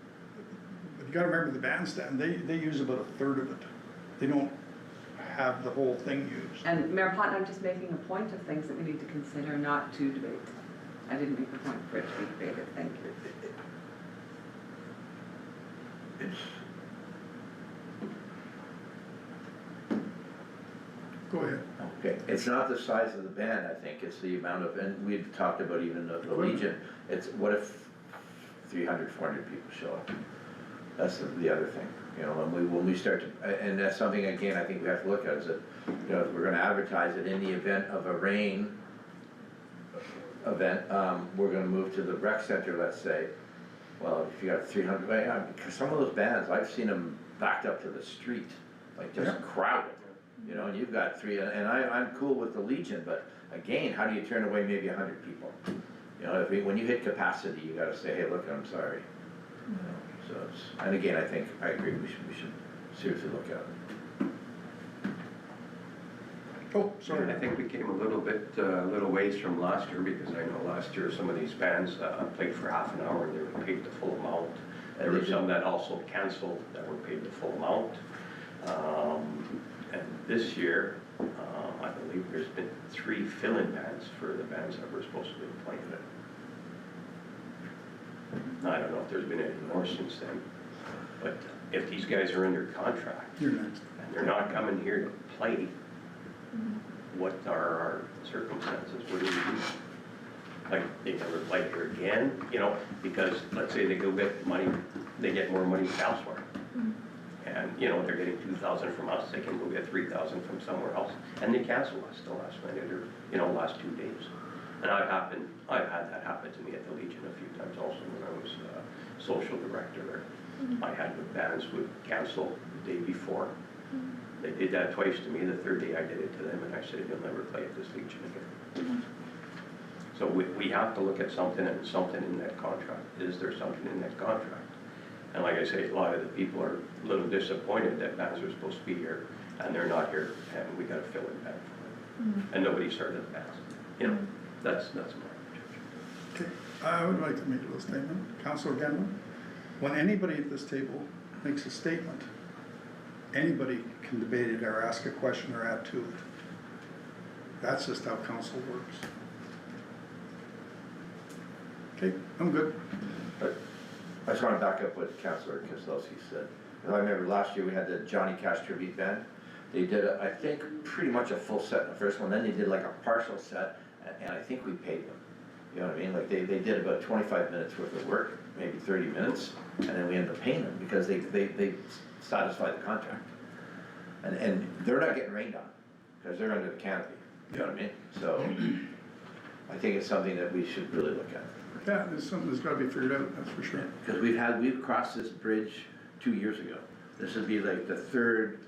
But you gotta remember the bandstand, they use about a third of it. They don't have the whole thing used. And Mayor Plotton, I'm just making a point of things that we need to consider, not to debate. I didn't make a point for it to be debated, thank you. Go ahead. Okay, it's not the size of the band, I think, it's the amount of, and we've talked about even the Legion, it's what if 300, 400 people show up? That's the other thing, you know, when we start to, and that's something, again, I think we have to look at, is that, you know, if we're gonna advertise it in the event of a rain event, we're gonna move to the rec center, let's say. Well, if you got 300, because some of those bands, I've seen them backed up to the street, like just Yeah. crowded. You know, and you've got three, and I'm cool with the Legion, but again, how do you turn away maybe 100 people? You know, when you hit capacity, you gotta say, hey, look, I'm sorry. You know, so it's, and again, I think, I agree, we should seriously look at it. Oh, Sorry, sorry. I think we came a little ways from last year, because I know last year some of these bands played for half an hour and they were paid the full amount. There were some that also canceled that were paid the full amount. And this year, I believe there's been 3 fill-in bands for the bands that were supposed to be playing it. I don't know if there's been any more since then, but if these guys are under contract You're next. and they're not coming here to play, what are our circumstances? What do we do? Like, they never play here again, you know, because let's say they go get money, they get more money elsewhere. And, you know, they're getting 2,000 from us, they can go get 3,000 from somewhere else, and they cancel us the last minute or, you know, last 2 days. And I've had that happen to me at the Legion a few times also when I was social director there. I had the bands would cancel the day before. They did that twice to me. The third day I did it to them, and I said, you'll never play at this Legion again. So we have to look at something in that contract. Is there something in that contract? And like I say, a lot of the people are a little disappointed that bands are supposed to be here, and they're not here, and we gotta fill in band for them. And nobody started the bands. You know, that's my objection. Okay, I would like to make a little statement. Councilor Genlin, when anybody at this table makes a statement, anybody can debate it or ask a question or add to it. That's just how council works. Okay, I'm good. But I just wanna back up what Councillor Keselowski said. 'Cause I remember last year we had the Johnny Cash tribute band. They did, I think, pretty much a full set in the first one, then they did like a partial set, and I think we paid them. You know what I mean? Like, they did about 25 minutes worth of work, maybe 30 minutes, and then we ended up paying them because they satisfied the contract. And they're not getting rained on, because they're under the canopy, you know what I mean? So, I think it's something that we should really look at. Yeah, there's something that's gotta be figured out, that's for sure. Because we've crossed this bridge 2 years ago. This would be like the third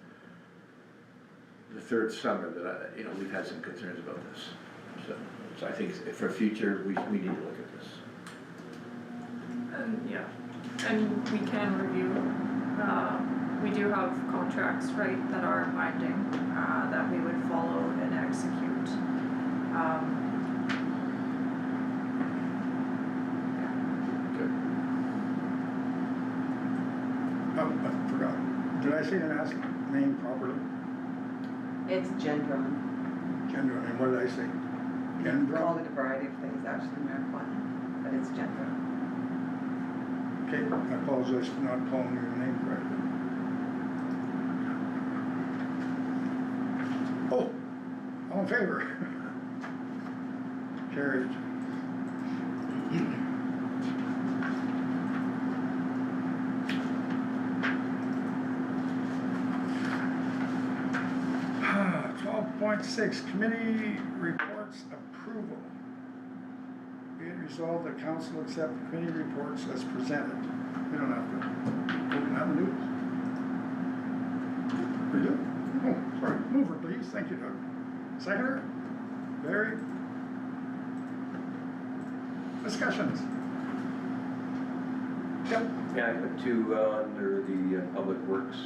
summer that we've had some concerns about this. So I think for future, we need to look at this. And, yeah, and we can review, we do have contracts, right, that are binding, that we would follow and execute. Good. I forgot. Did I say the last name properly? It's Gendron. Gendron, and what did I say? Call Gendron? it a variety of things, actually, marijuana, but it's Gendron. Okay, I apologize for not calling your name correctly. Oh, all in favor? Carried. Ah, 12.6, committee reports approval. Be it resolved that council accept the committee reports as presented. We don't have to open avenues. We do? Oh, sorry. Mover, please. Thank you, Doug. Seconder? Barry? Discussions? Yep. Yeah, I put two under the Public Works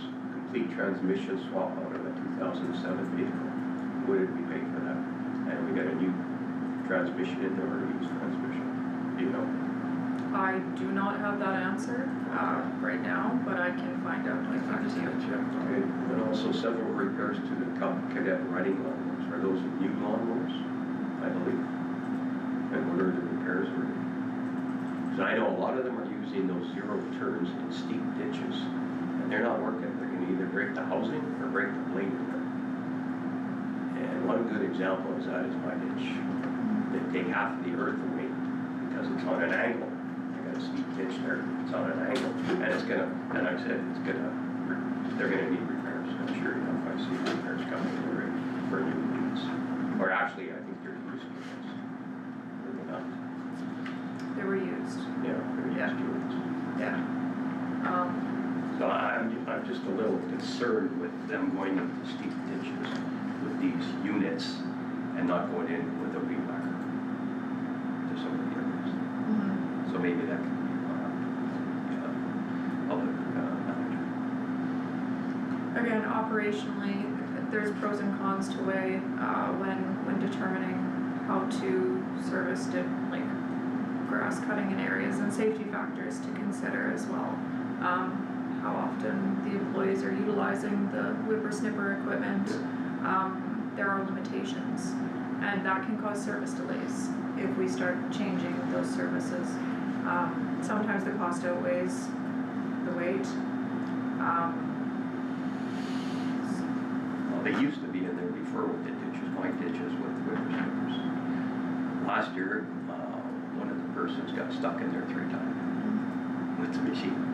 complete transmission swap out of a 2007 vehicle. What did we pay for that? And we got a new transmission in there, or a used transmission, do you know? I do not have that answer, right now, but I can find out and get back to you. Okay, and also several repairs to the Cub Cadet riding lawnmowers. Are those new lawnmowers, I believe? And what are the repairs for? So I know a lot of them are using those zero turns in steep ditches, and they're not working. They're gonna either break the housing or break the blade in them. And one good example is that is my ditch. They take half of the earth away because it's on an angle. I got a steep ditch there, it's on an angle, and it's gonna, and I said, they're gonna need repairs. I'm sure enough, I see repairs coming for new leads. Or actually, I think they're used units. They're not. They were used, Yeah, they're Yeah. used units. yeah. So I'm just a little concerned with them going into steep ditches with these units and not going in with a weed whacker to some of the areas. So maybe that can be public manager. Again, operationally, there's pros and cons to weigh, when determining how to service like grass cutting in areas, and safety factors to consider as well. How often the employees are utilizing the whippersnipper equipment. There are limitations, and that can cause service delays if we start changing those services. Sometimes the cost outweighs the wait. Well, they used to be in there before with the ditches, my ditches with whippersnippers. Last year, one of the persons got stuck in there 3 times with the machine.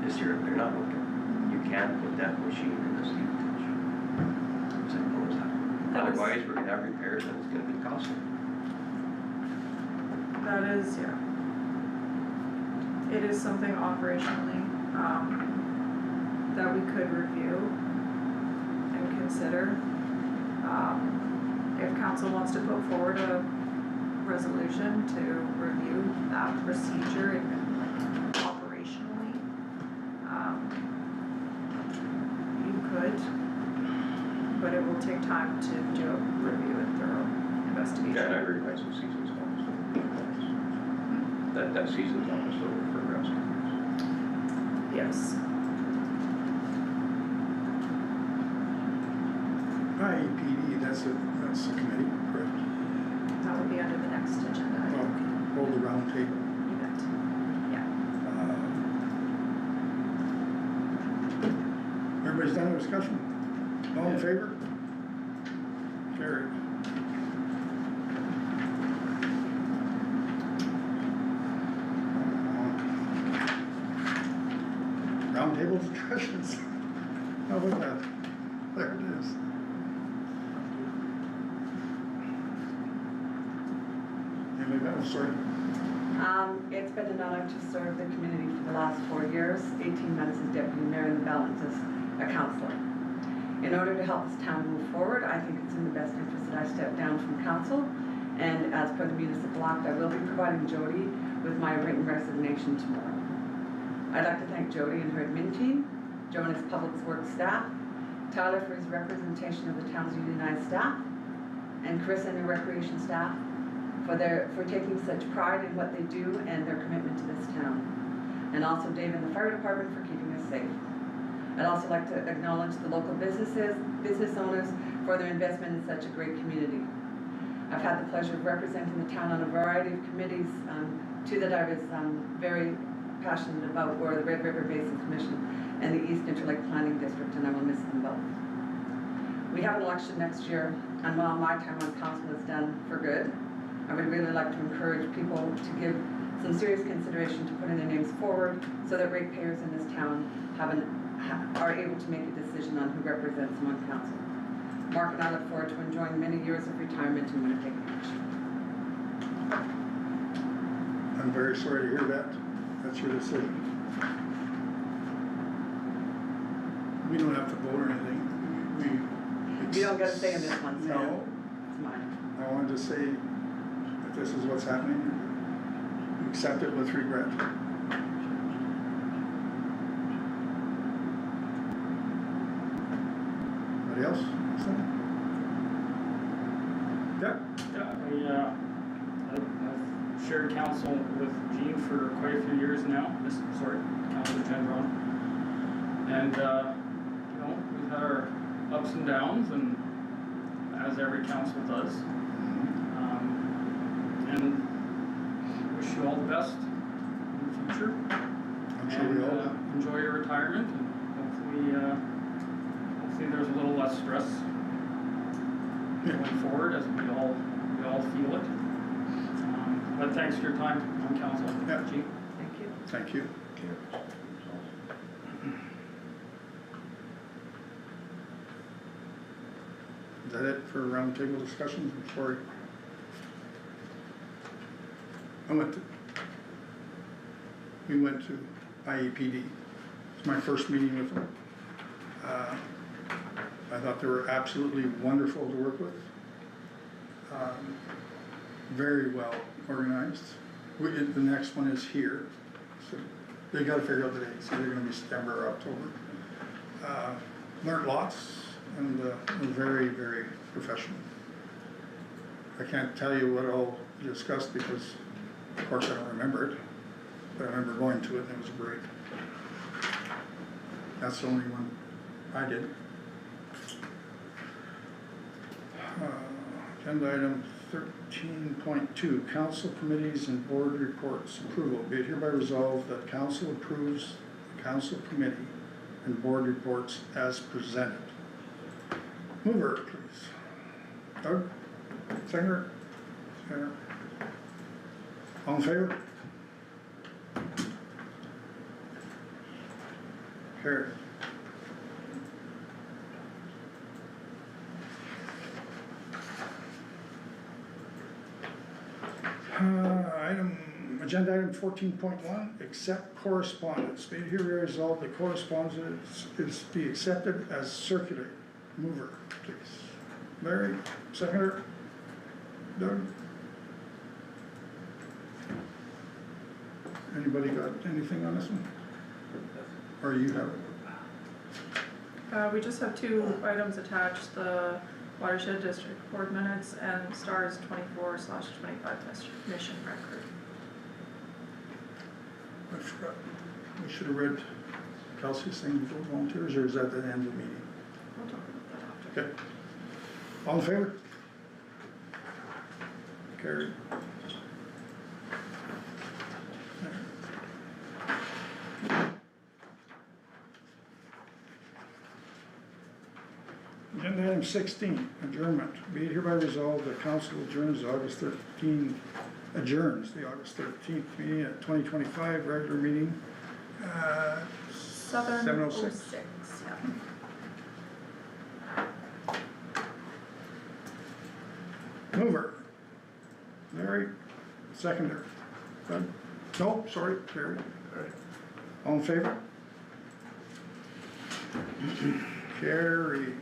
This year, they're not working. You can't put that machine in the steep ditch. Simple as that. Otherwise, we're gonna have repairs and it's gonna be costly. That is, yeah. It is something operationally, that we could review and consider. If council wants to put forward a resolution to review that procedure and operationally, you could, but it will take time to do a review and thorough investigation. And I realize the season's almost over. That season's almost over for rescues. Yes. IEPD, that's a committee, correct? That would be under the next agenda. Well, hold a round table. You bet. Yeah. Everybody's done their discussion? All in favor? Carried. Round table discussions. How about that? There it is. Anybody got a story? It's been an honor to serve the community for the last 4 years, 18 months as deputy mayor and the balance as a councillor. In order to help this town move forward, I think it's in the best interest that I step down from council, and as per the municipal act, I will be providing Jody with my written resignation tomorrow. I'd like to thank Jody and her admin team, Jonas Public Works staff, Tyler for his representation of the town's unionized staff, and Chris and the recreation staff for taking such pride in what they do and their commitment to this town. And also Dave and the fire department for keeping us safe. I'd also like to acknowledge the local business owners for their investment in such a great community. I've had the pleasure of representing the town on a variety of committees, two that I was very passionate about were the Red River Basin Commission and the East Interlake Planning District, and I will miss them both. We have an election next year, and while my time on council is done for good, I would really like to encourage people to give some serious consideration to putting their names forward so that ratepayers in this town are able to make a decision on who represents them on council. Mark and I look forward to enjoying many years of retirement in Winnipeg Beach. I'm very sorry to hear that. That's your decision. We don't have to vote or anything. You don't get a say in this one, so No, it's mine. I wanted to say that this is what's happening. Accept it with regret. Anybody else? Something? Yeah. Yeah, I've shared council with Jean for quite a few years now, Councilor Gendron. And, we've had our ups and downs, and as every council does. And wish you all the best in the future. I'm sure we all do. Enjoy your retirement, and hopefully there's a little less stress going forward as we all feel it. But thanks for your time on council, Yeah. Jean. Thank you. Thank you. Is that it for roundtable discussions before we went to IEPD. It's my first meeting with them. I thought they were absolutely wonderful to work with. Very well organized. The next one is here, so they gotta figure out the date. It's either gonna be September or October. Learned lots and very, very professional. I can't tell you what all discussed because, of course, I don't remember it, but I remember going to it and it was great. That's the only one I did. Agenda item 13.2, council committees and board reports approval. Be it hereby resolved that council approves the council committee and board reports as presented. Mover, please. Doug? Seconder? Seconder? All in favor? Carried. Agenda item 14.1, accept correspondence. Be it hereby resolved that correspondence is be accepted as circulated. Mover, please. Larry, seconder. Doug? Anybody got anything on this one? Or you have it? We just have two items attached, the Watershed District Board minutes and STARS 24/25 mission record. I forgot. We should have read Kelsey's thing before volunteers, or is that the end of the meeting? We'll talk about that after. Okay. All in favor? Carried. Item 16, adjournment. Be it hereby resolved, the council adjourns the August 13th meeting at 2025 regular meeting. 7:06, yeah. Mover. Larry, seconder. Doug? No, sorry, Larry. All in favor? Carried.